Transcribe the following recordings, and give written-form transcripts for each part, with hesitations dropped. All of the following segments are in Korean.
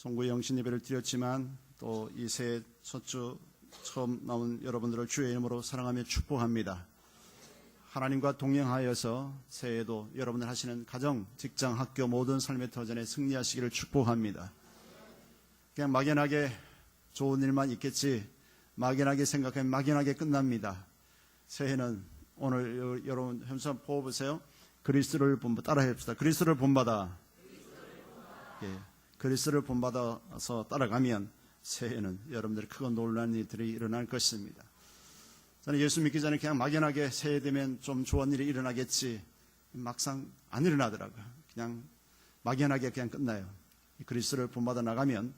송구의 영신 예배를 드렸지만 또 이 새해 첫 주 처음 나온 여러분들을 주의 이름으로 사랑하며 축복합니다. 하나님과 동행하여서 새해에도 여러분들 하시는 가정, 직장, 학교 모든 삶의 터전에 승리하시기를 축복합니다. 그냥 막연하게 좋은 일만 있겠지 막연하게 생각하면 막연하게 끝납니다. 새해는 오늘 여러분 현수 보세요. 그리스도를 본받아 따라 해봅시다. 그리스도를 본받아. 예, 그리스도를 본받아서 따라가면 새해는 여러분들이 크고 놀라운 일들이 일어날 것입니다. 저는 예수 믿기 전에 그냥 막연하게 새해 되면 좀 좋은 일이 일어나겠지 막상 안 일어나더라고요. 그냥 막연하게 그냥 끝나요. 그리스도를 본받아 나가면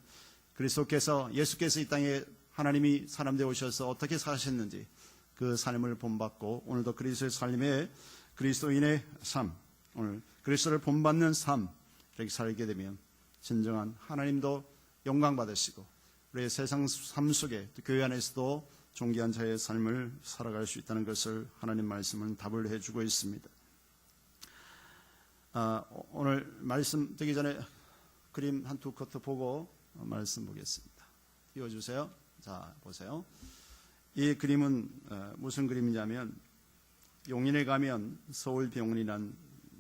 그리스도께서 예수께서 이 땅에 하나님이 사람 되어 오셔서 어떻게 사셨는지 그 삶을 본받고 오늘도 그리스도의 삶에 그리스도인의 삶, 오늘 그리스도를 본받는 삶 이렇게 살게 되면 진정한 하나님도 영광 받으시고 우리의 세상 삶 속에 또 교회 안에서도 존귀한 자의 삶을 살아갈 수 있다는 것을 하나님 말씀은 답을 해주고 있습니다. 오늘 말씀 드리기 전에 그림 한 두 커트 보고 말씀 보겠습니다. 띄워주세요. 자, 보세요. 이 그림은 무슨 그림이냐면 용인에 가면 서울병원이라는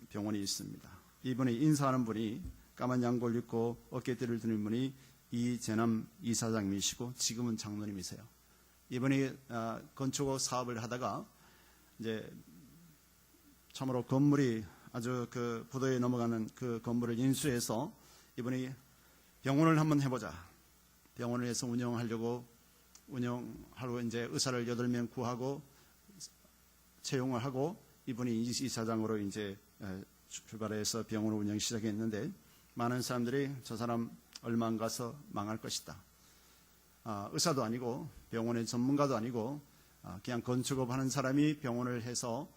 병원이 있습니다. 이분이 인사하는 분이 까만 양복을 입고 어깨띠를 드는 분이 이재남 이사장님이시고 지금은 장로님이세요. 이분이 건축 사업을 하다가 이제 참으로 건물이 아주 그 부도에 넘어가는 그 건물을 인수해서 이분이 병원을 한번 해보자. 병원을 해서 운영하고 이제 의사를 8명 구하고 채용을 하고 이분이 이사장으로 이제 출발해서 병원을 운영 시작했는데 많은 사람들이 저 사람 얼마 안 가서 망할 것이다. 의사도 아니고 병원의 전문가도 아니고 그냥 건축업 하는 사람이 병원을 해서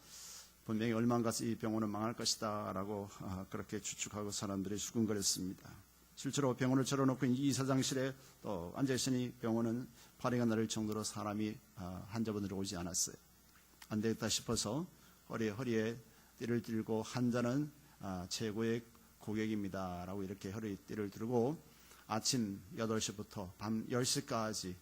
분명히 얼마 안 가서 이 병원은 망할 것이다 라고 그렇게 추측하고 사람들이 수군거렸습니다. 실제로 병원을 차려놓고 이 이사장실에 또 앉아있으니 병원은 파리가 나를 정도로 사람이 환자분들이 오지 않았어요. 안 되겠다 싶어서 허리에 띠를 들고 환자는 최고의 고객입니다 라고 이렇게 허리에 띠를 들고 아침 8시부터 밤 10시까지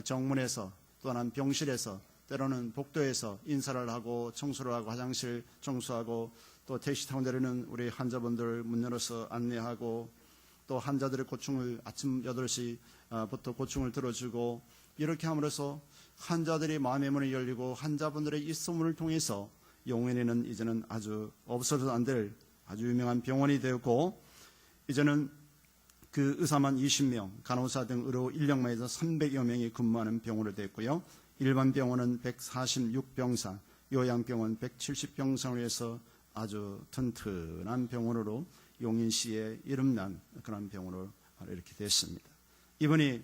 정문에서 또는 병실에서 때로는 복도에서 인사를 하고 청소를 하고 화장실 청소하고 또 택시 타고 내리는 우리 환자분들 문 열어서 안내하고 또 환자들의 고충을 아침 8시부터 고충을 들어주고 이렇게 함으로써 환자들의 마음의 문이 열리고 환자분들의 이 소문을 통해서 용인에는 이제는 아주 없어서도 안 될 아주 유명한 병원이 되었고 이제는 그 의사만 20명, 간호사 등 의료 인력만 해서 300여 명이 근무하는 병원이 됐고요. 일반 병원은 146병상, 요양병원 170병상으로 해서 아주 튼튼한 병원으로 용인시에 이름난 그런 병원으로 이렇게 됐습니다. 이분이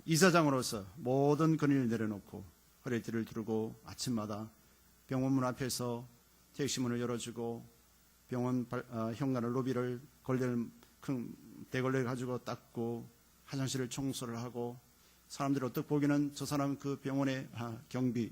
이사장으로서 모든 권위를 내려놓고 허리띠를 두르고 아침마다 병원 문 앞에서 택시문을 열어주고 병원 현관을 로비를 큰 대걸레를 가지고 닦고 화장실을 청소를 하고 사람들이 어떻게 보기에는 저 사람 그 병원의 경비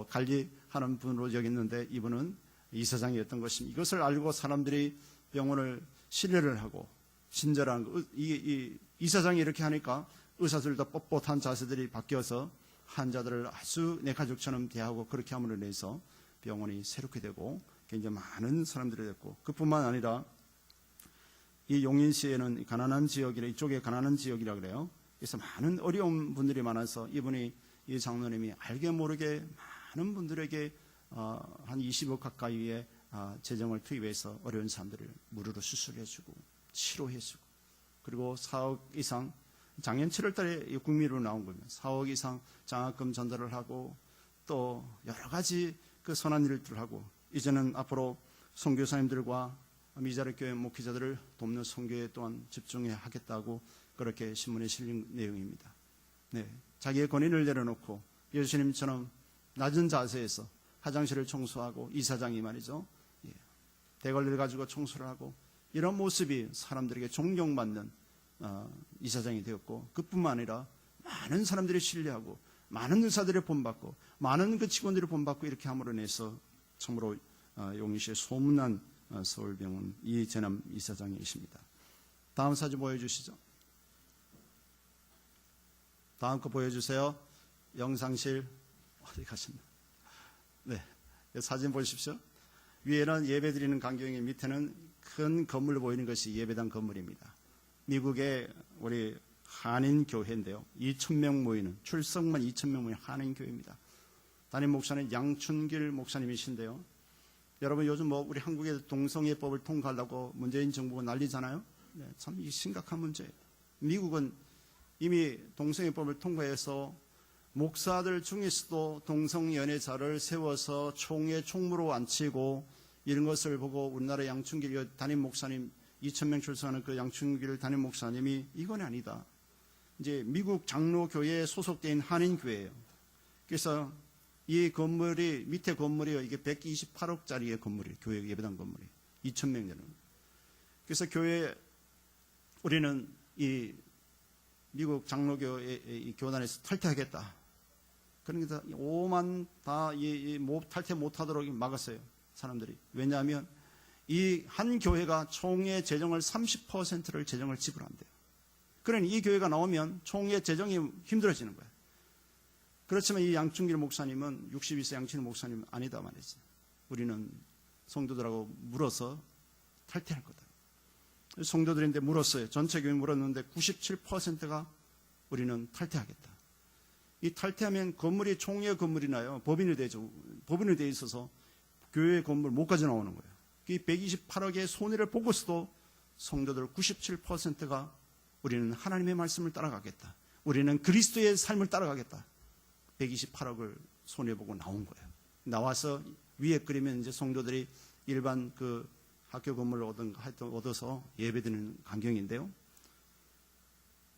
관리하는 분으로 여겼는데 이분은 이사장이었던 것입니다. 이것을 알고 사람들이 병원을 신뢰를 하고 친절한 이 이사장이 이렇게 하니까 의사들도 뻣뻣한 자세들이 바뀌어서 환자들을 아주 내 가족처럼 대하고 그렇게 함으로 인해서 병원이 새롭게 되고 굉장히 많은 사람들이 됐고 그뿐만 아니라 이 용인시에는 가난한 지역이라 이쪽에 가난한 지역이라 그래요. 그래서 많은 어려운 분들이 많아서 이분이 이 장로님이 알게 모르게 많은 분들에게 한 20억 가까이의 재정을 투입해서 어려운 사람들을 무료로 수술해주고 치료해주고 그리고 4억 이상 작년 7월 달에 국민으로 나온 거면 4억 이상 장학금 전달을 하고 또 여러 가지 그 선한 일들을 하고 이제는 앞으로 선교사님들과 미자립 교회 목회자들을 돕는 선교에 또한 집중해 하겠다고 그렇게 신문에 실린 내용입니다. 네, 자기의 권위를 내려놓고 예수님처럼 낮은 자세에서 화장실을 청소하고 이사장이 말이죠. 대걸레를 가지고 청소를 하고 이런 모습이 사람들에게 존경받는 이사장이 되었고 그뿐만 아니라 많은 사람들이 신뢰하고 많은 의사들이 본받고 많은 그 직원들이 본받고 이렇게 함으로 인해서 참으로 용인시의 소문난 서울병원 이재남 이사장이십니다. 다음 사진 보여주시죠. 다음 거 보여주세요. 영상실 어디 가셨나? 네, 사진 보십시오. 위에는 예배드리는 광경이, 밑에는 큰 건물 보이는 것이 예배당 건물입니다. 미국의 우리 한인 교회인데요. 2,000명 모이는, 출석만 2,000명 모이는 한인 교회입니다. 담임 목사는 양춘길 목사님이신데요. 여러분 요즘 뭐 우리 한국의 동성애법을 통과하려고 문재인 정부가 난리잖아요. 네, 참 이 심각한 문제예요. 미국은 이미 동성애법을 통과해서 목사들 중에서도 동성연애자를 세워서 총에 총무로 앉히고 이런 것을 보고 우리나라 양춘길 담임 목사님 2,000명 출석하는 그 양춘길 담임 목사님이 이건 아니다. 이제 미국 장로교회에 소속된 한인교회예요. 그래서 이 건물이 밑에 건물이요. 이게 128억짜리의 건물이에요. 교회 예배당 건물이 2,000명 되는. 그래서 교회 우리는 이 미국 장로교회 이 교단에서 탈퇴하겠다. 그러니까 오만 다 탈퇴 못하도록 막았어요. 사람들이. 왜냐하면 이 한 교회가 총회 재정을 30%를 재정을 지불한대요. 그러니 이 교회가 나오면 총회 재정이 힘들어지는 거예요. 그렇지만 이 양춘길 목사님은 62세 양춘길 목사님은 아니다 말이지. 우리는 성도들하고 물어서 탈퇴할 거다. 성도들인데 물었어요. 전체 교회 물었는데 97%가 우리는 탈퇴하겠다. 이 탈퇴하면 건물이 총회 건물이나요. 법인이 되죠. 법인이 돼 있어서 교회 건물 못 가져 나오는 거예요. 이 128억의 손해를 보고서도 성도들 97%가 우리는 하나님의 말씀을 따라가겠다. 우리는 그리스도의 삶을 따라가겠다. 128억을 손해보고 나온 거예요. 나와서 위에 그리면 이제 성도들이 일반 그 학교 건물을 얻어서 예배드리는 광경인데요.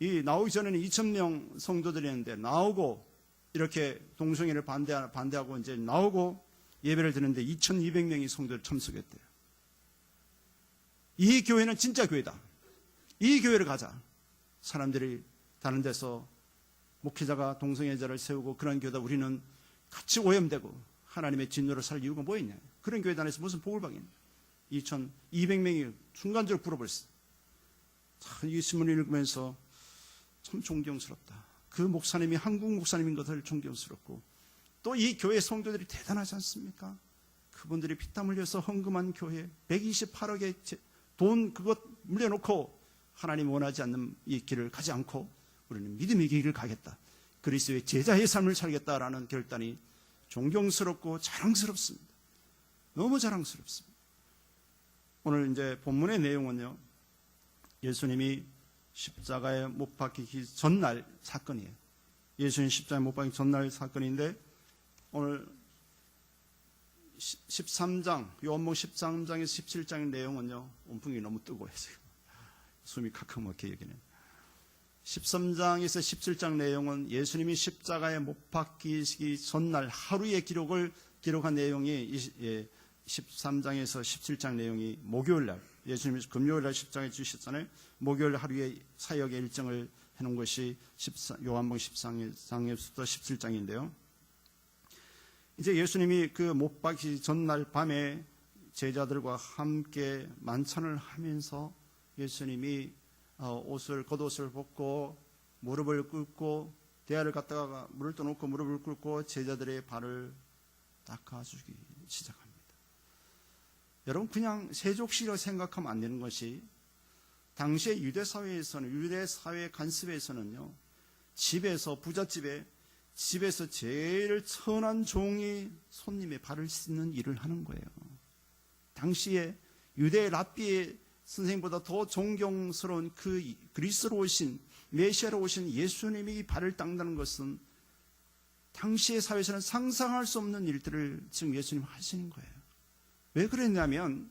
이 나오기 전에는 2,000명 성도들이었는데 나오고 이렇게 동성애를 반대하고 이제 나오고 예배를 드리는데 2,200명이 성도들 참석했대요. 이 교회는 진짜 교회다. 이 교회를 가자. 사람들이 다른 데서 목회자가 동성애자를 세우고 그런 교회다 우리는 같이 오염되고 하나님의 진노를 살 이유가 뭐 있냐. 그런 교회 다니면서 무슨 복을 받겠냐. 2,200명이 순간적으로 불어버렸어요. 이 신문을 읽으면서 참 존경스럽다. 그 목사님이 한국 목사님인 것을 존경스럽고 또 이 교회 성도들이 대단하지 않습니까? 그분들이 피땀 흘려서 헌금한 교회 128억의 돈 그것 물려놓고 하나님 원하지 않는 이 길을 가지 않고 우리는 믿음의 길을 가겠다. 그리스도의 제자의 삶을 살겠다라는 결단이 존경스럽고 자랑스럽습니다. 너무 자랑스럽습니다. 오늘 이제 본문의 내용은요. 예수님이 십자가에 못 박히기 전날 사건이에요. 예수님 십자가에 못 박히기 전날 사건인데 오늘 13장, 요한복음 13장에서 17장의 내용은요. 온풍이 너무 뜨고 해서요. 숨이 칵칵 막혀 여기는. 13장에서 17장 내용은 예수님이 십자가에 못 박히기 전날 하루의 기록을 기록한 내용이 13장에서 17장 내용이 목요일날 예수님이 금요일날 십자가에 주셨잖아요. 목요일 하루의 사역의 일정을 해놓은 것이 요한복음 13장에서부터 17장인데요. 이제 예수님이 그 못 박히기 전날 밤에 제자들과 함께 만찬을 하면서 예수님이 겉옷을 벗고 무릎을 꿇고 대야를 갖다가 물을 떠놓고 무릎을 꿇고 제자들의 발을 닦아주기 시작합니다. 여러분 그냥 세족시로 생각하면 안 되는 것이 당시의 유대사회에서는 유대사회 간섭에서는요. 집에서 부잣집에 집에서 제일 천한 종이 손님의 발을 씻는 일을 하는 거예요. 당시에 유대 랍비의 선생님보다 더 존경스러운 그 그리스도로 오신 메시아로 오신 예수님이 발을 닦는다는 것은 당시의 사회에서는 상상할 수 없는 일들을 지금 예수님 하시는 거예요. 왜 그랬냐면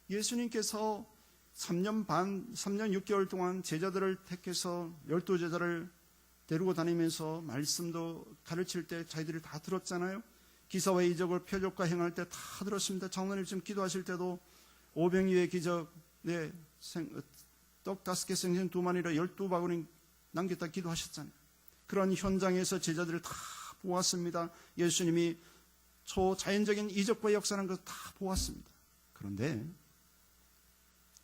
예수님께서 3년 6개월 동안 제자들을 택해서 12제자를 데리고 다니면서 말씀도 가르칠 때 자기들이 다 들었잖아요. 기사와 이적을 표적과 행할 때 다 들었습니다. 장로님 지금 기도하실 때도 오병이의 기적, 떡 5개 생선 2마리라 12바구니 남겼다 기도하셨잖아요. 그런 현장에서 제자들을 다 보았습니다. 예수님이 초자연적인 이적과 역사라는 것을 다 보았습니다. 그런데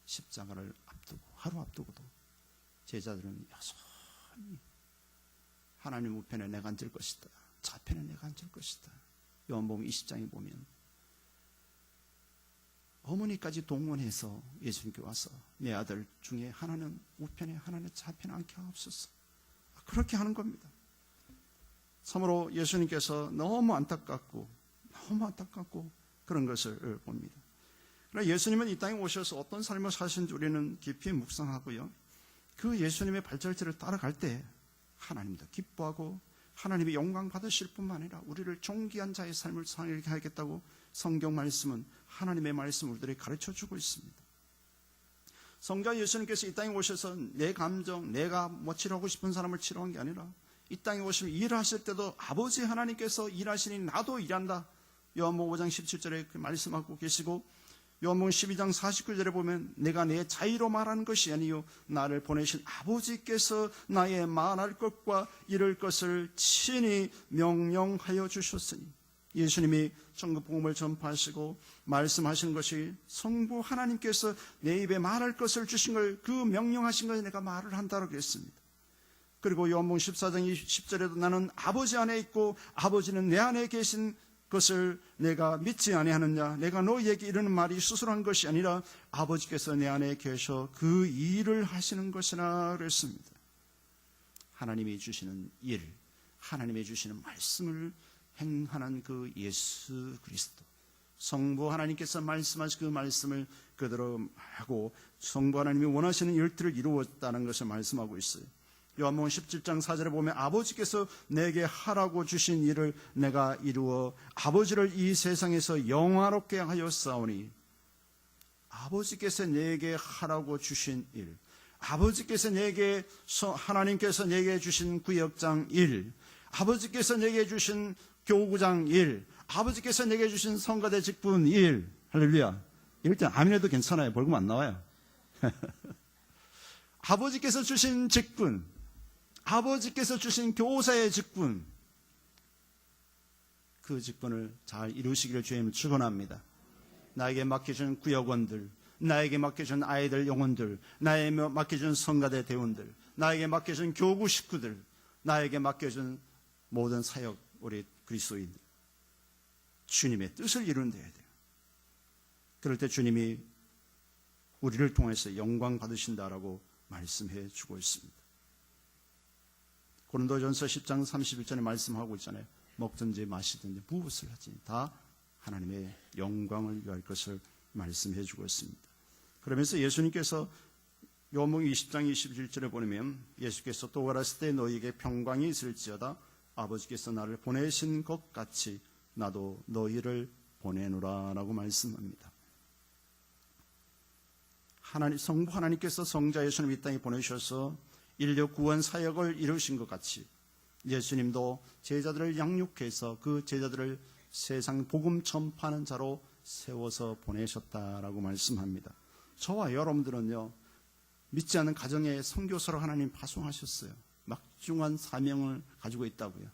십자가를 앞두고 하루 앞두고도 제자들은 여전히 하나님 우편에 내가 앉을 것이다. 좌편에 내가 앉을 것이다. 요한복음 20장에 보면 어머니까지 동원해서 예수님께 와서 내 아들 중에 하나는 우편에 하나는 좌편에 앉게 하옵소서. 그렇게 하는 겁니다. 참으로 예수님께서 너무 안타깝고 그런 것을 봅니다. 그러나 예수님은 이 땅에 오셔서 어떤 삶을 사신지 우리는 깊이 묵상하고요. 그 예수님의 발자취를 따라갈 때 하나님도 기뻐하고 하나님이 영광 받으실 뿐만 아니라 우리를 존귀한 자의 삶을 살게 하겠다고 성경 말씀은 하나님의 말씀을 우리들에게 가르쳐주고 있습니다. 성자 예수님께서 이 땅에 오셔서 내 감정, 내가 치료하고 싶은 사람을 치료한 게 아니라 이 땅에 오시면 일하실 때도 아버지 하나님께서 일하시니 나도 일한다. 요한복음 5장 17절에 말씀하고 계시고 요한복음 12장 49절에 보면 내가 내 자의로 말하는 것이 아니요 나를 보내신 아버지께서 나의 말할 것과 이룰 것을 친히 명령하여 주셨으니 예수님이 천국 복음을 전파하시고 말씀하신 것이 성부 하나님께서 내 입에 말할 것을 주신 걸 그 명령하신 것에 내가 말을 한다고 그랬습니다. 그리고 요한복음 14장 20절에도 나는 아버지 안에 있고 아버지는 내 안에 계신 것을 내가 믿지 아니하느냐. 내가 너희에게 이르는 말이 수술한 것이 아니라 아버지께서 내 안에 계셔 그 일을 하시는 것이라 그랬습니다. 하나님이 주시는 일, 하나님이 주시는 말씀을 행하는 그 예수 그리스도, 성부 하나님께서 말씀하신 그 말씀을 그대로 하고 성부 하나님이 원하시는 일들을 이루었다는 것을 말씀하고 있어요. 요한복음 17장 4절에 보면 아버지께서 내게 하라고 주신 일을 내가 이루어 아버지를 이 세상에서 영화롭게 하여 싸우니, 아버지께서 내게 하라고 주신 일, 아버지께서 내게 하나님께서 내게 주신 구역장 일, 아버지께서 내게 주신 교구장 일, 아버지께서 내게 주신 성가대 직분 일. 할렐루야. 일단 아멘해도 괜찮아요. 벌금 안 나와요. 아버지께서 주신 직분, 아버지께서 주신 교사의 직분, 그 직분을 잘 이루시기를 주님 축원합니다. 나에게 맡겨준 구역원들, 나에게 맡겨준 아이들 영혼들, 나에게 맡겨준 성가대 대원들, 나에게 맡겨준 교구 식구들, 나에게 맡겨준 모든 사역 우리 그리스도인들, 주님의 뜻을 이루는 데야 돼요. 그럴 때 주님이 우리를 통해서 영광 받으신다라고 말씀해 주고 있습니다. 고린도전서 10장 31절에 말씀하고 있잖아요. 먹든지 마시든지 무엇을 하지 다 하나님의 영광을 위할 것을 말씀해 주고 있습니다. 그러면서 예수님께서 요한복음 20장 21절에 보면 예수께서 또 가라실 때 너희에게 평강이 있을지어다 아버지께서 나를 보내신 것 같이 나도 너희를 보내노라 라고 말씀합니다. 하나님, 성부 하나님께서 성자 예수님 이 땅에 보내셔서 인류 구원 사역을 이루신 것 같이 예수님도 제자들을 양육해서 그 제자들을 세상 복음 전파하는 자로 세워서 보내셨다라고 말씀합니다. 저와 여러분들은요, 믿지 않는 가정에 선교사로 하나님 파송하셨어요. 막중한 사명을 가지고 있다고요.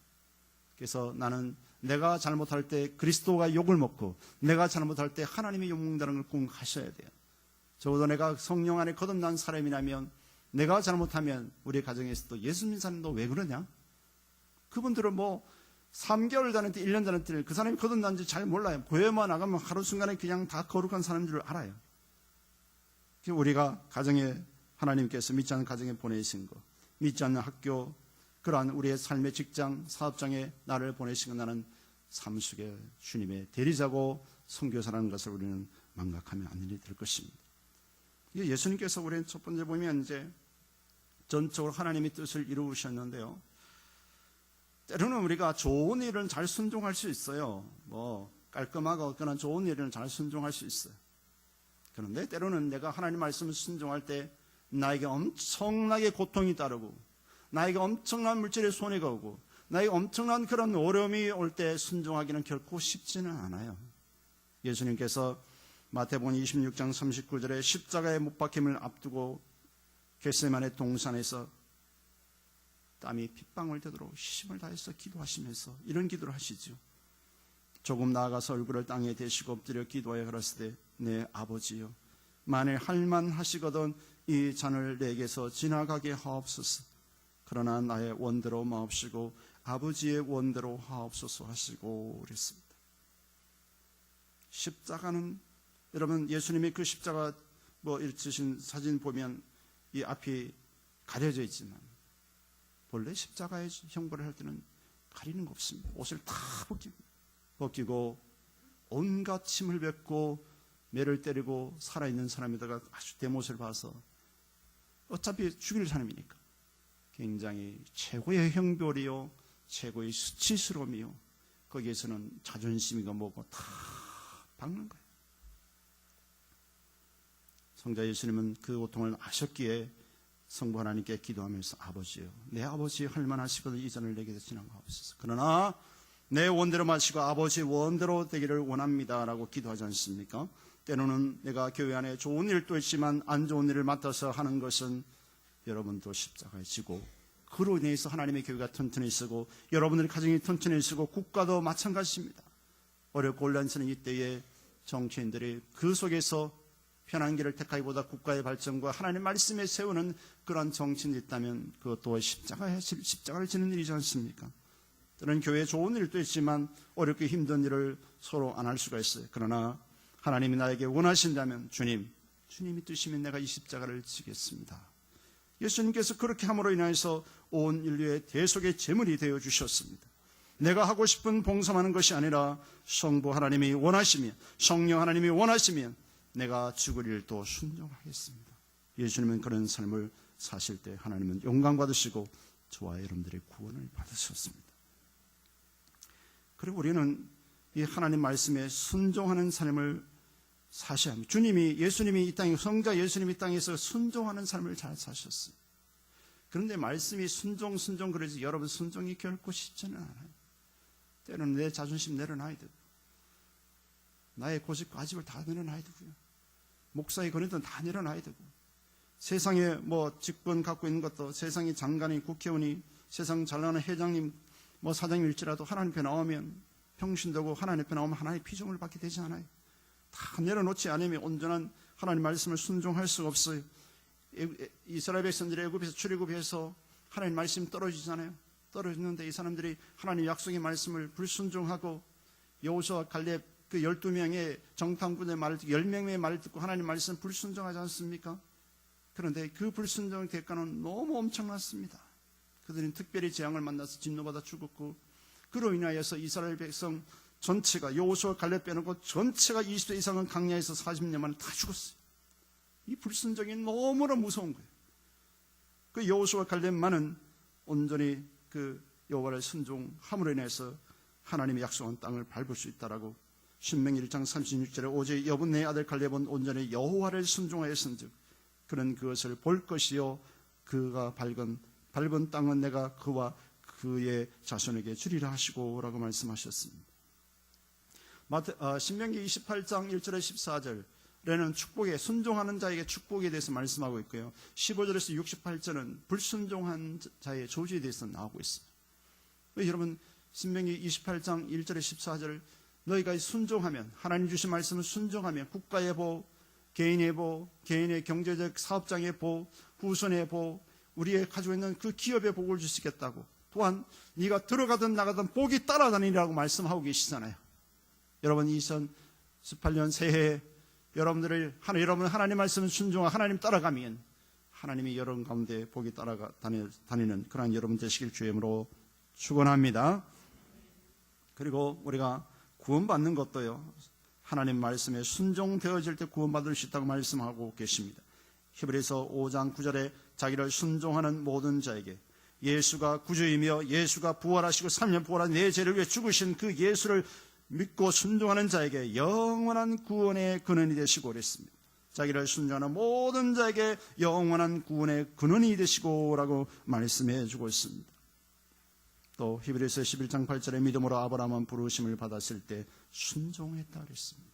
그래서 나는 내가 잘못할 때 그리스도가 욕을 먹고 내가 잘못할 때 하나님이 욕먹는다는 걸 꼭 하셔야 돼요. 적어도 내가 성령 안에 거듭난 사람이라면 내가 잘못하면 우리 가정에서도 예수 믿는 사람도 왜 그러냐? 그분들은 3개월 다닐 때 1년 다닐 때 그 사람이 거듭난지 잘 몰라요. 교회만 나가면 하루 순간에 그냥 다 거룩한 사람인 줄 알아요. 우리가 가정에 하나님께서 믿지 않는 가정에 보내신 거, 믿지 않는 학교, 그러한 우리의 삶의 직장, 사업장에 나를 보내신 건 나는 삶 속에 주님의 대리자고 선교사라는 것을 우리는 망각하면 안 될 것입니다. 예수님께서 우리는 첫 번째 보면 이제 전적으로 하나님의 뜻을 이루셨는데요. 때로는 우리가 좋은 일은 잘 순종할 수 있어요. 깔끔하고 그런 좋은 일은 잘 순종할 수 있어요. 그런데 때로는 내가 하나님 말씀을 순종할 때 나에게 엄청나게 고통이 따르고 나에게 엄청난 물질의 손해가 오고 나에게 엄청난 그런 어려움이 올 때 순종하기는 결코 쉽지는 않아요. 예수님께서 마태복음 26장 39절에 십자가에 못 박힘을 앞두고 겟세마네 동산에서 땀이 핏방울 되도록 힘을 다해서 기도하시면서 이런 기도를 하시죠. 조금 나아가서 얼굴을 땅에 대시고 엎드려 기도하여 그랬을 때 내 아버지여, 만일 할만하시거든 이 잔을 내게서 지나가게 하옵소서. 그러나 나의 원대로 마옵시고 아버지의 원대로 하옵소서 하시고 그랬습니다. 십자가는 여러분 예수님이 그 십자가 일으키신 사진 보면 이 앞이 가려져 있지만 본래 십자가의 형벌을 할 때는 가리는 거 없습니다. 옷을 다 벗기고 온갖 침을 뱉고 매를 때리고 살아있는 사람에다가 아주 대못을 봐서 어차피 죽일 사람이니까 굉장히 최고의 형벌이요 최고의 수치스러움이요 거기에서는 자존심이가 뭐고 다 박는 거예요. 성자 예수님은 그 고통을 아셨기에 성부 하나님께 기도하면서 아버지요 내 아버지 할만하시거든 이 잔을 내게 지나가옵소서. 그러나 내 원대로 마시고 아버지 원대로 되기를 원합니다 라고 기도하지 않습니까? 때로는 내가 교회 안에 좋은 일도 있지만 안 좋은 일을 맡아서 하는 것은 여러분도 십자가에 지고 그로 인해서 하나님의 교회가 튼튼히 쓰고 여러분들의 가정이 튼튼히 쓰고 국가도 마찬가지입니다. 어렵고 혼란스러운 이때에 정치인들이 그 속에서 편한 길을 택하기보다 국가의 발전과 하나님의 말씀에 세우는 그런 정치인이 있다면 그것도 십자가를 지는 일이지 않습니까? 때로는 교회에 좋은 일도 있지만 어렵게 힘든 일을 서로 안 할 수가 있어요. 그러나 하나님이 나에게 원하신다면 주님이 뜻이면 내가 이 십자가를 지겠습니다. 예수님께서 그렇게 함으로 인해서 온 인류의 대속의 제물이 되어 주셨습니다. 내가 하고 싶은 봉사하는 것이 아니라 성부 하나님이 원하시면 성령 하나님이 원하시면 내가 죽을 일도 순종하겠습니다. 예수님은 그런 삶을 사실 때 하나님은 영광 받으시고 저와 여러분들의 구원을 받으셨습니다. 그리고 우리는 이 하나님 말씀에 순종하는 삶을 사셔야 합니다. 예수님이 이 땅에 성자 예수님이 이 땅에서 순종하는 삶을 잘 사셨어요. 그런데 말씀이 순종 그러지 여러분 순종이 결코 쉽지는 않아요. 때로는 내 자존심 내려놔야 되고 나의 고집을 다 내려놔야 되고요. 목사의 권위도 다 내려놔야 되고 세상에 직분 갖고 있는 것도 세상의 장관이 국회의원이 세상 잘나가는 회장님 사장님일지라도 하나님 앞에 나오면 평신도고 하나님 앞에 나오면 하나님의 피조물을 받게 되지 않아요. 다 내려놓지 않으면 온전한 하나님 말씀을 순종할 수가 없어요. 이스라엘 백성들이 애굽에서 출애굽해서 하나님 말씀 떨어지잖아요. 떨어지는데 이 사람들이 하나님 약속의 말씀을 불순종하고 여호수아 갈렙 그 12명의 정탐꾼의 말을 듣고 10명의 말을 듣고 하나님 말씀 불순종하지 않습니까? 그런데 그 불순종의 대가는 너무 엄청났습니다. 그들은 특별히 재앙을 만나서 진노받아 죽었고 그로 인하여서 이스라엘 백성 전체가 여호수아 갈렙 빼놓고 전체가 20세 이상은 강야에서 40년 만에 다 죽었어요. 이 불순종이 너무나 무서운 거예요. 그 여호수아 갈렙만은 온전히 그 여호와를 순종함으로 인해서 하나님의 약속한 땅을 밟을 수 있다라고 신명기 1장 36절에 오직 여분 내 아들 갈렙은 온전히 여호와를 순종하였은즉 그는 그것을 볼 것이요 그가 밟은 땅은 내가 그와 그의 자손에게 주리라 하시고 라고 말씀하셨습니다. 신명기 28장 1절에 14절에는 축복에 순종하는 자에게 축복에 대해서 말씀하고 있고요. 15절에서 68절은 불순종한 자의 조지에 대해서 나오고 있습니다. 여러분 신명기 28장 1절에 14절 너희가 순종하면 하나님 주신 말씀을 순종하면 국가의 보, 개인의 보, 개인의 경제적 사업장의 보, 후손의 보, 우리의 가지고 있는 그 기업의 복을 주시겠다고 또한 네가 들어가든 나가든 복이 따라다니라고 말씀하고 계시잖아요. 여러분 2018년 새해에 여러분 하나님 말씀 순종하고 하나님 따라가면 하나님이 여러분 가운데 복이 따라다니는 그러한 여러분 되시길 주의 이름으로 축원합니다. 그리고 우리가 구원받는 것도요 하나님 말씀에 순종되어질 때 구원받을 수 있다고 말씀하고 계십니다. 히브리서 5장 9절에 자기를 순종하는 모든 자에게 예수가 구주이며 예수가 부활하시고 3년 부활한 내 죄를 위해 죽으신 그 예수를 믿고 순종하는 자에게 영원한 구원의 근원이 되시고 그랬습니다. 자기를 순종하는 모든 자에게 영원한 구원의 근원이 되시고 라고 말씀해 주고 있습니다. 또 히브리서 11장 8절에 믿음으로 아브라함은 부르심을 받았을 때 순종했다 그랬습니다.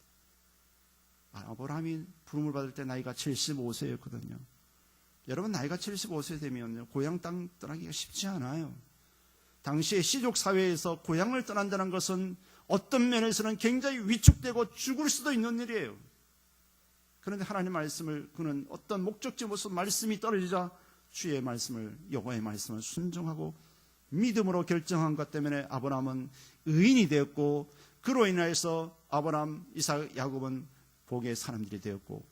아브라함이 부름을 받을 때 나이가 75세였거든요. 여러분 나이가 75세 되면 고향 땅 떠나기가 쉽지 않아요. 당시에 시족 사회에서 고향을 떠난다는 것은 어떤 면에서는 굉장히 위축되고 죽을 수도 있는 일이에요. 그런데 하나님 말씀을 그는 어떤 목적지 모습 말씀이 떨어지자 주의 말씀을, 여호와의 말씀을 순종하고 믿음으로 결정한 것 때문에 아브라함은 의인이 되었고, 그로 인하여서 아브라함, 이삭, 야곱은 복의 사람들이 되었고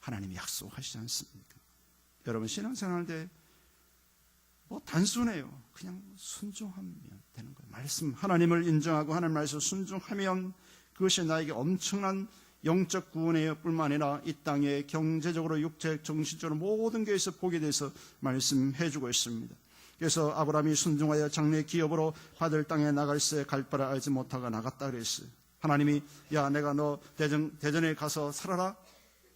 하나님이 약속하시지 않습니까? 여러분 신앙생활 때 뭐 단순해요. 그냥 순종하면 되는 거예요. 말씀, 하나님을 인정하고 하나님 말씀을 순종하면 그것이 나에게 엄청난 영적 구원의 뿐만 아니라 이 땅에 경제적으로, 육체적, 정신적으로 모든 것에서 복에 대해서 말씀해주고 있습니다. 그래서 아브라함이 순종하여 장래 기업으로 받을 땅에 나갈새 갈 바를 알지 못하고 나갔다 그랬어요. 하나님이 야 내가 너 대전에 가서 살아라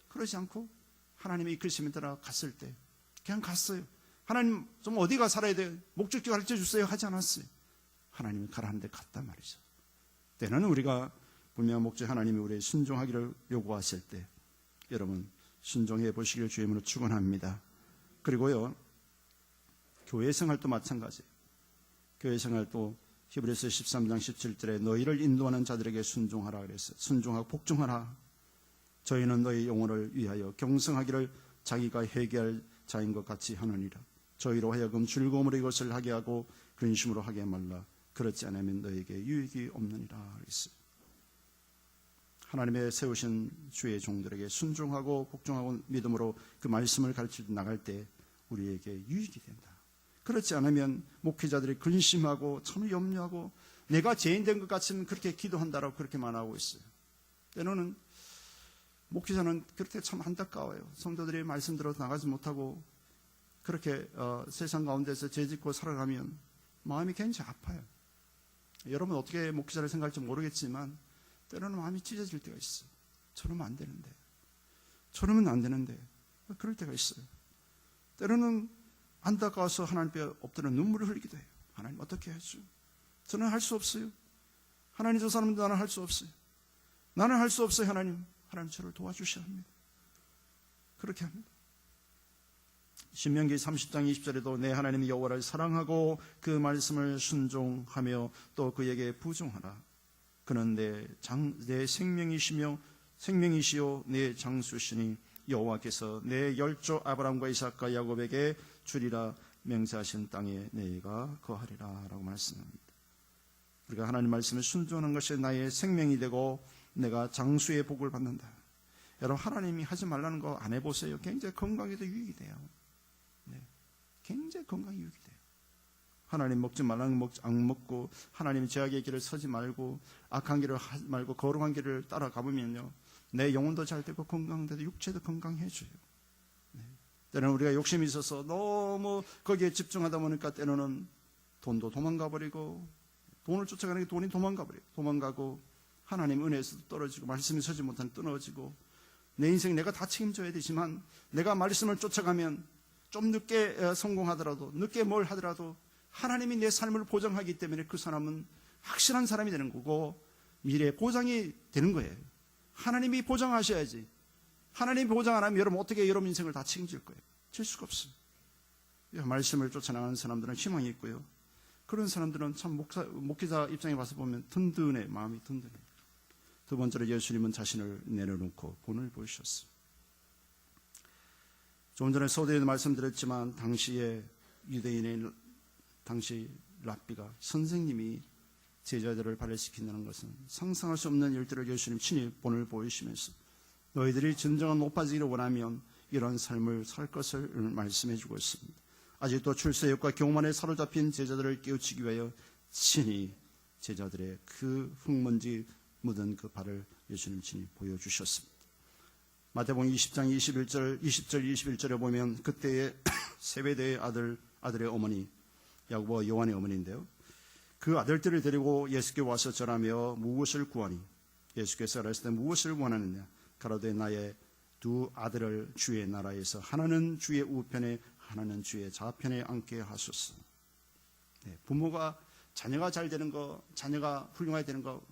그러지 않고 하나님이 이끌심에 따라 갔을 때 그냥 갔어요. 하나님 좀 어디가 살아야 돼요? 목적지 가르쳐 주세요 하지 않았어요. 하나님이 가라는 데 갔단 말이죠. 때는 우리가 분명 목적 하나님이 우리의 순종하기를 요구하실 때 여러분 순종해 보시길 주의 이름으로 축원합니다. 그리고요 교회 생활도 마찬가지예요. 교회 생활도 히브리서 13장 17절에 너희를 인도하는 자들에게 순종하라 그랬어요. 순종하고 복종하라. 저희는 너희 영혼을 위하여 경성하기를 자기가 회개할 자인 것 같이 하느니라. 저희로 하여금 즐거움으로 이것을 하게 하고 근심으로 하게 말라. 그렇지 않으면 너에게 유익이 없느니라 그랬어요. 하나님의 세우신 주의 종들에게 순종하고 복종하고 믿음으로 그 말씀을 가르쳐 나갈 때 우리에게 유익이 된다. 그렇지 않으면 목회자들이 근심하고 참 염려하고 내가 죄인 된 것 같으면 그렇게 기도한다라고 그렇게 말하고 있어요. 때로는 목회자는 그렇게 참 안타까워요. 성도들이 말씀대로 나가지 못하고 그렇게 세상 가운데서 죄짓고 살아가면 마음이 굉장히 아파요. 여러분 어떻게 목회자를 생각할지 모르겠지만 때로는 마음이 찢어질 때가 있어요. 저러면 안 되는데, 저러면 안 되는데 그럴 때가 있어요. 때로는 안타까워서 하나님 앞에 엎드려 눈물을 흘리기도 해요. 하나님 어떻게 하죠? 저는 할 수 없어요. 하나님 저 사람도 나는 할 수 없어요. 나는 할 수 없어요. 하나님 저를 도와주셔야 합니다. 그렇게 합니다. 신명기 30장 20절에도 내 하나님 여호와를 사랑하고 그 말씀을 순종하며 또 그에게 부종하라. 그는 내 생명이시며 생명이시요 내 장수시니 여호와께서 내 열조 아브라함과 이삭과 야곱에게 주리라 맹세하신 땅에 내가 거하리라 라고 말씀합니다. 우리가 하나님 말씀을 순종하는 것이 나의 생명이 되고 내가 장수의 복을 받는다. 여러분 하나님이 하지 말라는 거 안 해보세요. 굉장히 건강에도 유익이 돼요. 네, 굉장히 건강에 유익이 돼요. 하나님 먹지 말라는 거 안 먹고 하나님 죄악의 길을 서지 말고 악한 길을 하지 말고 거룩한 길을 따라가보면요 내 영혼도 잘 되고 건강되고 육체도 건강해져요. 네. 때로는 우리가 욕심이 있어서 너무 거기에 집중하다 보니까 때로는 돈도 도망가버리고 돈을 쫓아가는 게 돈이 도망가고 하나님 은혜에서도 떨어지고 말씀이 서지 못하는 끊어지고 내 인생 내가 다 책임져야 되지만 내가 말씀을 쫓아가면 좀 늦게 성공하더라도 늦게 뭘 하더라도 하나님이 내 삶을 보장하기 때문에 그 사람은 확실한 사람이 되는 거고 미래의 보장이 되는 거예요. 하나님이 보장하셔야지. 하나님이 보장 안 하면 여러분 어떻게 여러분 인생을 다 책임질 거예요? 질 수가 없어요. 말씀을 쫓아나가는 사람들은 희망이 있고요. 그런 사람들은 참 목회자 입장에 와서 보면 든든해. 마음이 든든해. 두 번째로 예수님은 자신을 내려놓고 본을 보이셨어요. 조금 전에 서두에도 말씀드렸지만 당시에 유대인의 당시 랍비가 선생님이 제자들을 발달시킨다는 것은 상상할 수 없는 일들을 예수님 친히 본을 보이시면서 너희들이 진정한 높아지기를 원하면 이런 삶을 살 것을 말씀해 주고 있습니다. 아직도 출세욕과 교만에 사로잡힌 제자들을 깨우치기 위하여 친히 제자들의 그 흙먼지 묻은 그 발을 예수님 친히 보여주셨습니다. 마태복음 20장 20절 21절에 보면 그때의 세베대의 아들의 어머니 야고보와 요한의 어머니인데요. 그 아들들을 데리고 예수께 와서 절하며 무엇을 구하니? 예수께서 말했을 때 무엇을 원하느냐? 가로되 나의 두 아들을 주의 나라에서 하나는 주의 우편에 하나는 주의 좌편에 앉게 하소서. 네, 부모가 자녀가 잘 되는 거, 자녀가 훌륭하게 되는 거,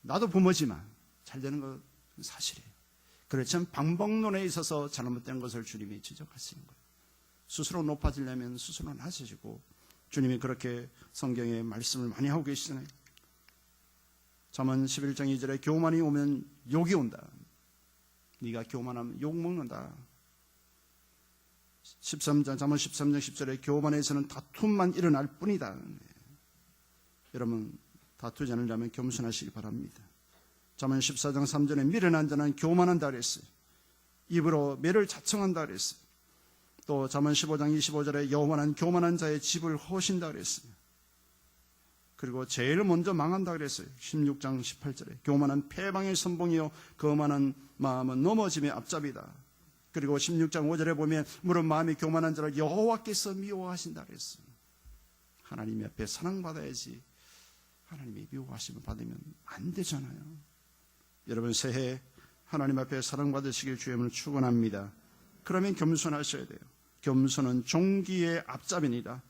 나도 부모지만 잘 되는 거 사실이에요. 그렇지만 방법론에 있어서 잘못된 것을 주님이 지적하시는 거예요. 스스로 높아지려면 스스로 낮아지고 주님이 그렇게 성경에 말씀을 많이 하고 계시잖아요. 잠언 11장 2절에 교만이 오면 욕이 온다. 네가 교만하면 욕 먹는다. 잠언 13장 10절에 교만에서는 다툼만 일어날 뿐이다. 여러분, 다투지 않으려면 겸손하시기 바랍니다. 잠언 14장 3절에 미련한 자는 교만한다 그랬어요. 입으로 매를 자청한다 그랬어요. 또 잠언 15장 25절에 여호와는 교만한 자의 집을 허신다 그랬어요. 그리고 제일 먼저 망한다 그랬어요. 16장 18절에 교만은 패방의 선봉이요 거만한 마음은 넘어짐의 앞잡이다. 그리고 16장 5절에 보면 무릇 마음이 교만한 자를 여호와께서 미워하신다 그랬어요. 하나님 앞에 사랑받아야지 하나님이 미워하심을 받으면 안 되잖아요. 여러분, 새해 하나님 앞에 사랑받으시길 주님을 축원합니다. 그러면 겸손하셔야 돼요. 겸손은 종기의 앞잡이니다.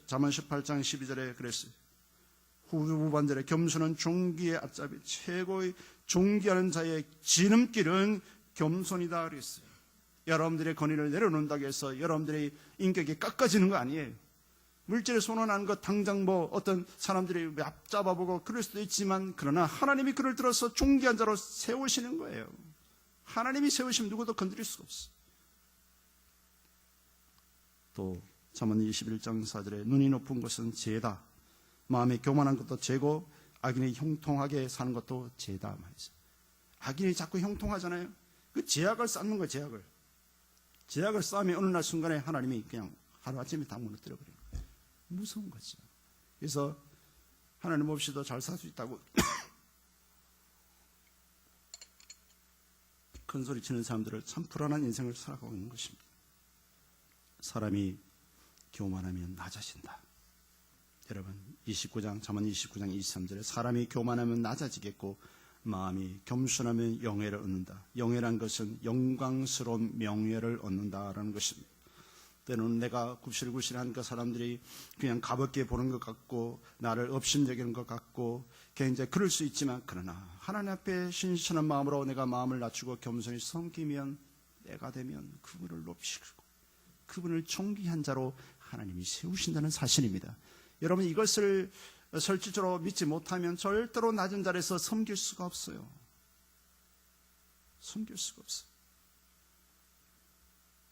잠언 18장 12절에 그랬어요. 후반절에 겸손은 종기의 앞잡이, 최고의 존귀하는 자의 지름길은 겸손이다 그랬어요. 여러분들의 권위를 내려놓는다고 해서 여러분들의 인격이 깎아지는 거 아니에요. 물질에 손원하는 것 당장 뭐 어떤 사람들이 앞잡아보고 그럴 수도 있지만, 그러나 하나님이 그를 들어서 존귀한 자로 세우시는 거예요. 하나님이 세우시면 누구도 건드릴 수가 없어요. 또 잠언 21장 4절에 눈이 높은 것은 죄다. 마음이 교만한 것도 죄고 악인이 형통하게 사는 것도 죄다 말이죠. 악인이 자꾸 형통하잖아요. 그 죄악을 쌓는 거예요. 죄악을 쌓으면 어느 날 순간에 하나님이 그냥 하루아침에 다 무너뜨려 버려요. 무서운 거죠. 그래서 하나님 없이도 잘 살 수 있다고 큰 소리 치는 사람들을 참 불안한 인생을 살아가고 있는 것입니다. 사람이 교만하면 낮아진다. 여러분, 잠언 29장 23절에 사람이 교만하면 낮아지겠고 마음이 겸손하면 영예를 얻는다. 영예란 것은 영광스러운 명예를 얻는다라는 것입니다. 때로는 내가 굽실굽실한 그 사람들이 그냥 가볍게 보는 것 같고 나를 업신여기는 것 같고 굉장히 그럴 수 있지만, 그러나 하나님 앞에 신실한 마음으로 내가 마음을 낮추고 겸손히 섬기면 내가 되면 그분을 높이시고 그분을 존귀한 자로 하나님이 세우신다는 사실입니다. 여러분, 이것을 실질적으로 믿지 못하면 절대로 낮은 자리에서 섬길 수가 없어요. 섬길 수가 없어요.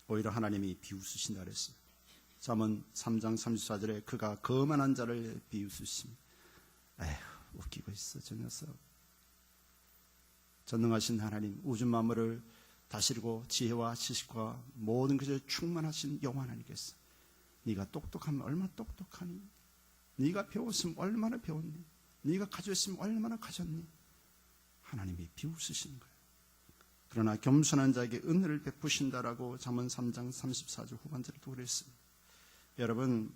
오히려 하나님이 비웃으신다 그랬어요. 잠언 3장 34절에 그가 거만한 자를 비웃으십니다. 에휴, 웃기고 있어 저 녀석. 전능하신 하나님, 우주 만물을 다스리고 지혜와 지식과 모든 것을 충만하신 여호와 하나님께서 네가 똑똑하면 얼마나 똑똑하니, 네가 배웠으면 얼마나 배웠니, 네가 가졌으면 얼마나 가졌니. 하나님이 비웃으시는 거예요. 그러나 겸손한 자에게 은혜를 베푸신다라고 잠언 3장 34절 후반절에도 그랬습니다. 여러분,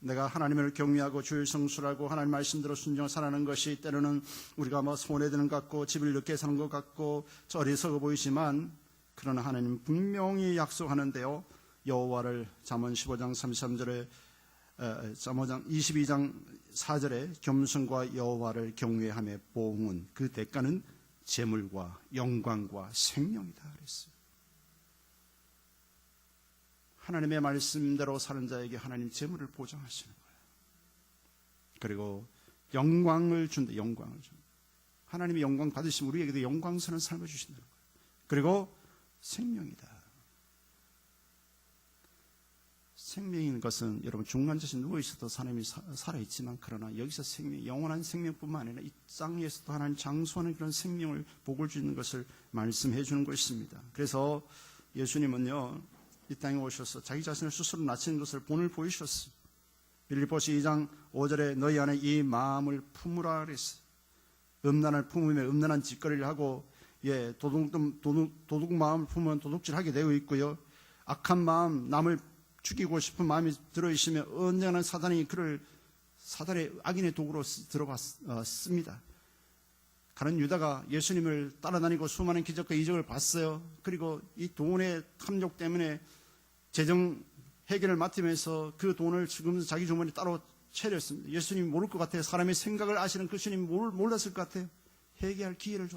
내가 하나님을 경외하고 주의 성수라고 하나님 말씀대로 순종을 살아가는 것이 때로는 우리가 뭐 손해되는 것 같고 집을 늦게 사는 것 같고 어리석어 보이지만, 그러나 하나님은 분명히 약속하는데요. 여호와를 잠언 15장 33절에 잠언 22장 4절에 겸손과 여호와를 경외함의 보응은 그 대가는 재물과 영광과 생명이다 그랬어요. 하나님의 말씀대로 사는 자에게 하나님 재물을 보장하시는 거예요. 그리고 영광을 준다. 영광을 준다. 하나님이 영광 받으시면 우리에게도 영광스러운 삶을 주신다는 거예요. 그리고 생명이다. 생명인 것은 여러분 중간자신 누워있어도 사람이 살아있지만, 그러나 여기서 생명, 영원한 생명뿐만 아니라 이 땅에서도 하나님 장수하는 그런 생명을 복을 주는 것을 말씀해 주는 것입니다. 그래서 예수님은요, 이 땅에 오셔서 자기 자신을 스스로 낮추는 것을 본을 보이셨어요. 빌립보서 2장 5절에 너희 안에 이 마음을 품으라 그랬어요. 음란을 품으면 음란한 짓거리를 하고, 도둑 마음을 품으면 도둑질하게 되어 있고요. 악한 마음, 남을 죽이고 싶은 마음이 들어있으면 언젠가는 사단의 악인의 도구로 들어갔습니다. 가는 유다가 예수님을 따라다니고 수많은 기적과 이적을 봤어요. 그리고 이 돈의 탐욕 때문에 재정 해결을 맡으면서 그 돈을 지금 자기 주머니에 따로 채렸습니다. 예수님이 모를 것 같아요. 사람의 생각을 아시는 그 주님이 몰랐을 것 같아요. 회개할 기회를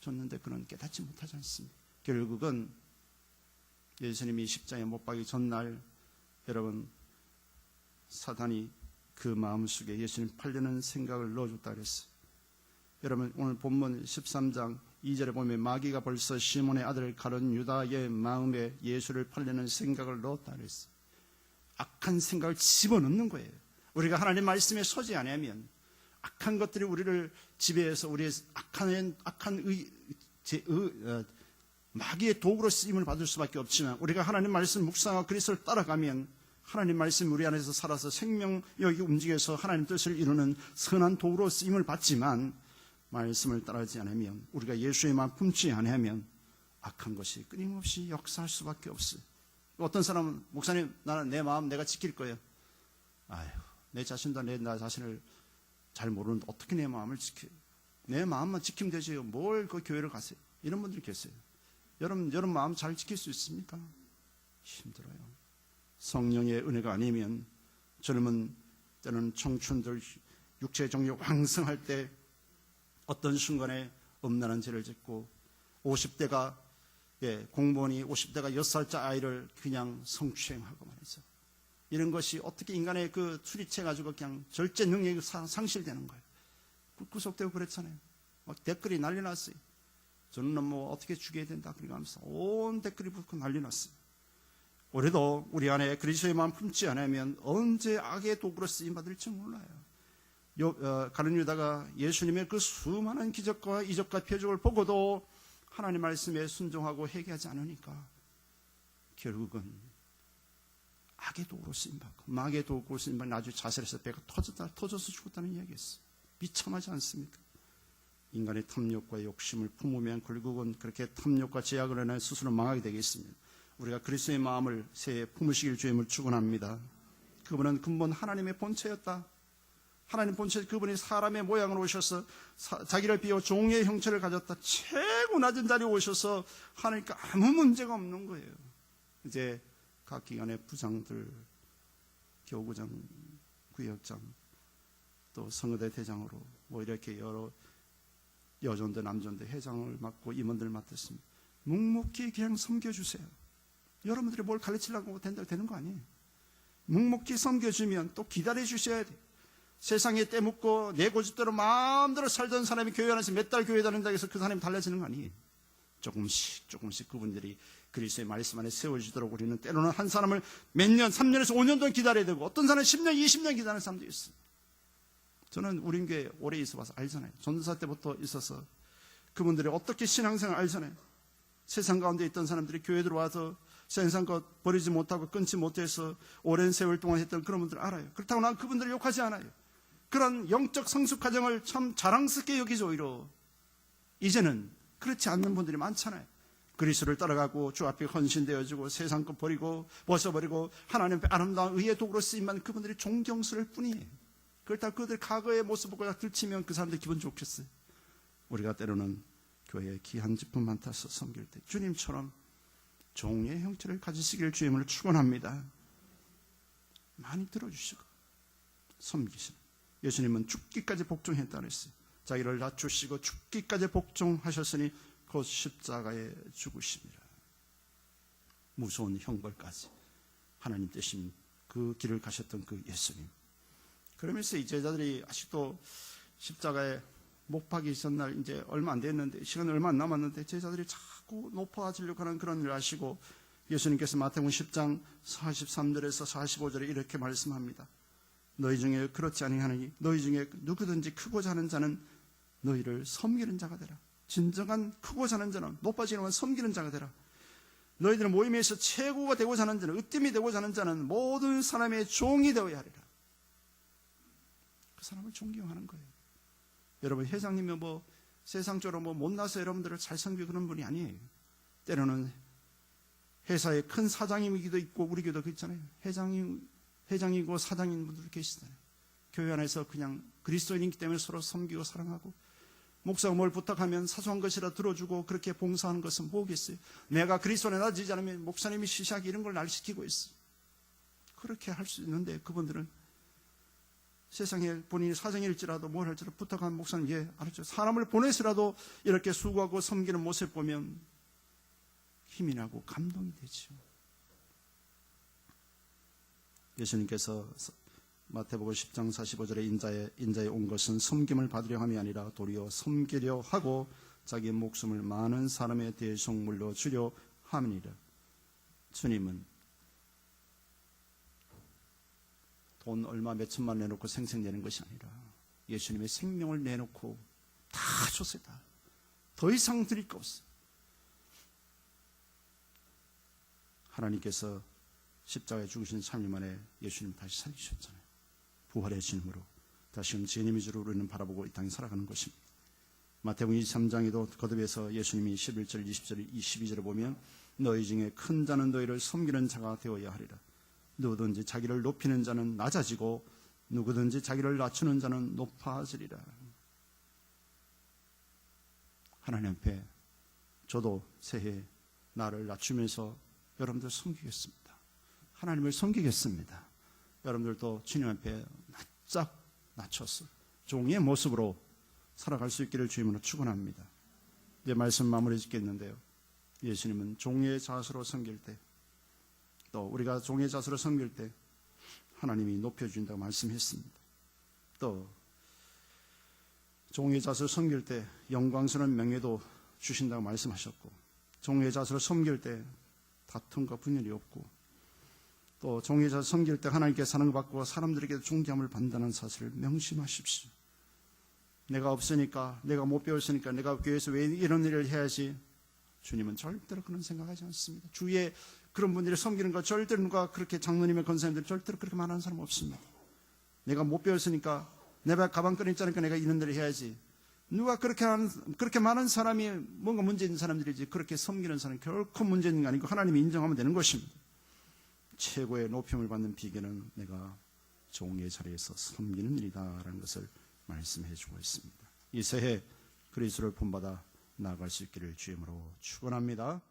줬는데 그는 깨닫지 못하지 않습니다. 결국은 예수님이 십자가에 못 박기 전날, 여러분, 사단이 그 마음속에 예수님 팔려는 생각을 넣어줬다 그랬어요. 여러분, 오늘 본문 13장 2절에 보면 마귀가 벌써 시몬의 아들 가룟 유다의 마음에 예수를 팔려는 생각을 넣었다 그랬어요. 악한 생각을 집어넣는 거예요. 우리가 하나님 말씀에 서지 않으면 악한 것들이 우리를 지배해서 우리의 마귀의 도구로 쓰임을 받을 수밖에 없지만, 우리가 하나님 말씀 묵상하고 그리스도를 따라가면 하나님 말씀 우리 안에서 살아서 생명력이 움직여서 하나님 뜻을 이루는 선한 도구로 쓰임을 받지만, 말씀을 따르지 않으면, 우리가 예수의 마음 품지 않으면 악한 것이 끊임없이 역사할 수밖에 없어요. 어떤 사람은, 목사님, 나는 내 마음 내가 지킬 거예요. 아유, 내 자신도 나 자신을 잘 모르는데 어떻게 내 마음을 지켜요? 내 마음만 지키면 되지요. 뭘 그 교회를 가세요? 이런 분들이 계세요. 여러분 마음 잘 지킬 수 있습니까? 힘들어요. 성령의 은혜가 아니면, 젊은 때는 청춘들 육체의 정욕 왕성할 때 어떤 순간에 음란한 죄를 짓고, 50대가 공무원이 50대가 6살짜 아이를 그냥 성추행하고 말이죠. 이런 것이 어떻게 인간의 그 수리체 가지고 그냥 절제 능력이 상실되는 거예요. 구속되고 그랬잖아요. 막 댓글이 난리 났어요. 저는 뭐 어떻게 죽여야 된다 그러고 하면서 온 댓글이 붙고 난리 났어요. 올해도 우리 안에 그리스도의 마음 품지 않으면 언제 악의 도구로 쓰임받을지 몰라요. 가룟 유다가 예수님의 그 수많은 기적과 이적과 표적을 보고도 하나님 말씀에 순종하고 회개하지 않으니까 결국은 악의 도구로 쓰임받고, 마귀의 도구로 쓰임받고 나중에 자살해서 배가 터져서 죽었다는 이야기였어요. 비참하지 않습니까? 인간의 탐욕과 욕심을 품으면 결국은 그렇게 탐욕과 제약을 인해 스스로 망하게 되겠습니다. 우리가 그리스도의 마음을 새해 품으시길 주임을 축원합니다. 그분은 근본 하나님의 본체였다. 하나님 본체, 그분이 사람의 모양으로 오셔서 자기를 비워 종의 형체를 가졌다. 최고 낮은 자리에 오셔서 하나님께 아무 문제가 없는 거예요. 이제 각 기관의 부장들, 교구장, 구역장, 또 성의대 대장으로 뭐 이렇게 여러 여전대, 남전대 회장을 맡고 임원들 맡았습니다. 묵묵히 그냥 섬겨주세요. 여러분들이 뭘 가르치려고 되는 거 아니에요. 묵묵히 섬겨주면 또 기다려주셔야 돼요. 세상에 때묻고 내 고집대로 마음대로 살던 사람이 교회 안에서 몇 달 교회 다닌다고 해서 그 사람이 달라지는 거 아니에요. 조금씩 그분들이 그리스도의 말씀 안에 세워지도록 우리는 때로는 한 사람을 몇 년, 3년에서 5년 동안 기다려야 되고, 어떤 사람은 10년, 20년 기다리는 사람도 있어요. 저는 우리 교회에 오래 있어봐서 알잖아요. 전도사 때부터 있어서 그분들이 어떻게 신앙생활 알잖아요. 세상 가운데 있던 사람들이 교회 들어와서 세상 것 버리지 못하고 끊지 못해서 오랜 세월 동안 했던 그런 분들 알아요. 그렇다고 난 그분들을 욕하지 않아요. 그런 영적 성숙 과정을 참 자랑스럽게 여기죠. 오히려 이제는 그렇지 않는 분들이 많잖아요. 그리스도를 따라가고 주 앞에 헌신되어지고 세상 것 버리고 벗어버리고 하나님 앞에 아름다운 의의 도구로 쓰임만 그분들이 존경스러울 뿐이에요. 그렇다고 그들 과거의 모습을 보고 들치면 그 사람들 기분 좋겠어요. 우리가 때로는 교회에 귀한 제품 많다서 섬길 때 주님처럼 종의 형체를 가지시길 주임을 축원합니다. 많이 들어주시고 섬기시는, 예수님은 죽기까지 복종했다 그랬어요. 자기를 낮추시고 죽기까지 복종하셨으니 곧 십자가에 죽으십니다. 무서운 형벌까지 하나님 대신 그 길을 가셨던 그 예수님. 그러면서 이 제자들이 아직도 십자가에 못 박이 전날 이제 얼마 안 됐는데, 시간 얼마 안 남았는데 제자들이 자꾸 높아지려고 하는 그런 일을 하시고, 예수님께서 마태복음 10장 43절에서 45절에 이렇게 말씀합니다. 너희 중에 그렇지 아니하니 너희 중에 누구든지 크고자 하는 자는 너희를 섬기는 자가 되라. 진정한 크고자 하는 자는, 높아지는 건 섬기는 자가 되라. 너희들은 모임에서 최고가 되고자 하는 자는, 으뜸이 되고자 하는 자는 모든 사람의 종이 되어야 하리라. 그 사람을 존경하는 거예요. 여러분, 회장님이 뭐 세상적으로 뭐 못나서 여러분들을 잘 섬기고 그런 분이 아니에요. 때로는 회사의 큰 사장님이기도 있고, 우리 교도 있잖아요. 회장이고 사장인 분들 계시잖아요. 교회 안에서 그냥 그리스도인이기 때문에 서로 섬기고 사랑하고, 목사가 뭘 부탁하면 사소한 것이라 들어주고 그렇게 봉사하는 것은 뭐겠어요? 내가 그리스도에 나아지지 않으면 목사님이 시시하게 이런 걸 날 시키고 있어요. 그렇게 할 수 있는데 그분들은 세상에 본인이 사정일지라도 뭘 할지라도 부탁한 목사님, 예, 알았죠. 사람을 보내서라도 이렇게 수고하고 섬기는 모습 보면 힘이 나고 감동이 되죠. 예수님께서 마태복음 10장 45절에 인자에 온 것은 섬김을 받으려 함이 아니라 도리어 섬기려 하고 자기의 목숨을 많은 사람의 대속물로 주려 함이니라. 주님은 돈 얼마 몇 천만 내놓고 생색내는 것이 아니라 예수님의 생명을 내놓고 다 줬어요. 더 이상 드릴 거 없어요. 하나님께서 십자가에 죽으신 3일 만에 예수님 다시 살리셨잖아요. 부활의 진으로 다시금 주님의 주로 우리는 바라보고 이 땅에 살아가는 것입니다. 마태복음 23장에도 거듭해서 예수님이 11절, 20절, 22절을 보면 너희 중에 큰 자는 너희를 섬기는 자가 되어야 하리라. 누구든지 자기를 높이는 자는 낮아지고 누구든지 자기를 낮추는 자는 높아지리라. 하나님 앞에 저도 새해 나를 낮추면서 여러분들 섬기겠습니다. 하나님을 섬기겠습니다. 여러분들도 주님 앞에 납작 낮춰서 종의 모습으로 살아갈 수 있기를 주님으로 축원합니다. 이제 말씀 마무리 짓겠는데요. 예수님은 종의 자세로 섬길 때, 또 우리가 종의 자세로 섬길 때 하나님이 높여준다고 말씀했습니다. 또 종의 자세로 섬길 때 영광스러운 명예도 주신다고 말씀하셨고, 종의 자세로 섬길 때 다툼과 분열이 없고, 또 종의 자세로 섬길 때 하나님께 사랑을 받고 사람들에게 존경함을 받는다는 사실을 명심하십시오. 내가 없으니까, 내가 못 배웠으니까, 내가 교회에서 왜 이런 일을 해야지? 주님은 절대로 그런 생각하지 않습니다. 주위에 그런 분들이 섬기는 거 절대로 누가 그렇게 장로님의 권사님들 절대로 그렇게 말하는 사람 없습니다. 내가 못 배웠으니까, 내가 가방끈 있자니까 내가 이런 일을 해야지. 누가 그렇게 많은 사람이 뭔가 문제 있는 사람들이지, 그렇게 섬기는 사람이 결코 문제 있는 게 아니고 하나님이 인정하면 되는 것입니다. 최고의 높임을 받는 비결은 내가 종의 자리에서 섬기는 일이다라는 것을 말씀해 주고 있습니다. 이 새해 그리스도를 본받아 나아갈 수 있기를 주님으로 축원합니다.